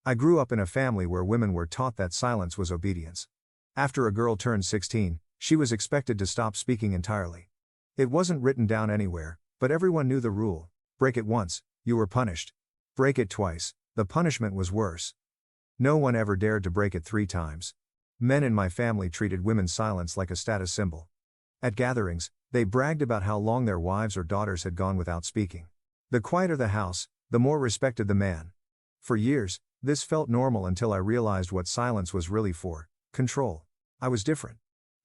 I grew up in a family where women were taught that silence was obedience. After a girl turned 16, she was expected to stop speaking entirely. It wasn't written down anywhere, but everyone knew the rule: break it once, you were punished. Break it twice, the punishment was worse. No one ever dared to break it 3 times. Men in my family treated women's silence like a status symbol. At gatherings, they bragged about how long their wives or daughters had gone without speaking. The quieter the house, the more respected the man. For years, this felt normal until I realized what silence was really for: control. I was different.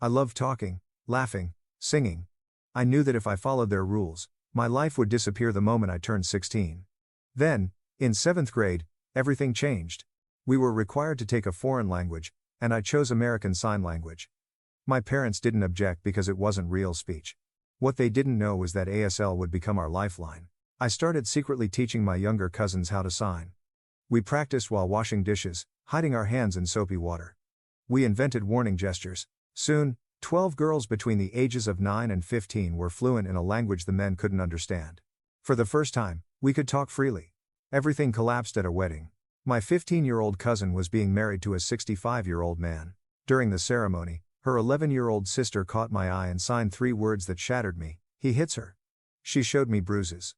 I loved talking, laughing, singing. I knew that if I followed their rules, my life would disappear the moment I turned 16. Then, in 7th grade, everything changed. We were required to take a foreign language, and I chose American Sign Language. My parents didn't object because it wasn't real speech. What they didn't know was that ASL would become our lifeline. I started secretly teaching my younger cousins how to sign. We practiced while washing dishes, hiding our hands in soapy water. We invented warning gestures. Soon, 12 girls between the ages of 9 and 15 were fluent in a language the men couldn't understand. For the first time, we could talk freely. Everything collapsed at a wedding. My 15-year-old cousin was being married to a 65-year-old man. During the ceremony, her 11-year-old sister caught my eye and signed 3 words that shattered me: "He hits her." She showed me bruises.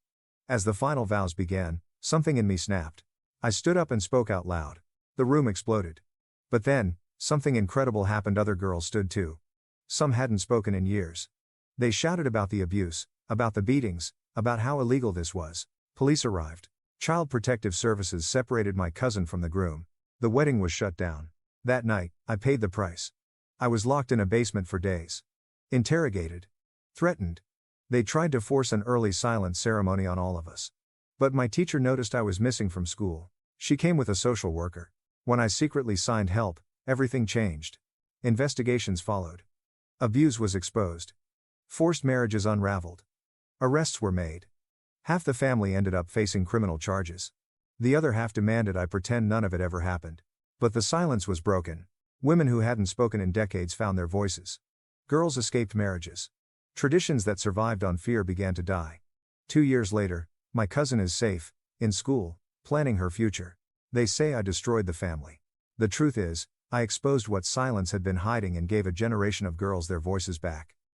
As the final vows began, something in me snapped. I stood up and spoke out loud. The room exploded. But then, something incredible happened. Other girls stood too. Some hadn't spoken in years. They shouted about the abuse, about the beatings, about how illegal this was. Police arrived. Child Protective Services separated my cousin from the groom. The wedding was shut down. That night, I paid the price. I was locked in a basement for days. Interrogated. Threatened. They tried to force an early silence ceremony on all of us. But my teacher noticed I was missing from school. She came with a social worker. When I secretly signed help, everything changed. Investigations followed. Abuse was exposed. Forced marriages unraveled. Arrests were made. Half the family ended up facing criminal charges. The other half demanded I pretend none of it ever happened. But the silence was broken. Women who hadn't spoken in decades found their voices. Girls escaped marriages. Traditions that survived on fear began to die. 2 years later, my cousin is safe, in school, planning her future. They say I destroyed the family. The truth is, I exposed what silence had been hiding and gave a generation of girls their voices back.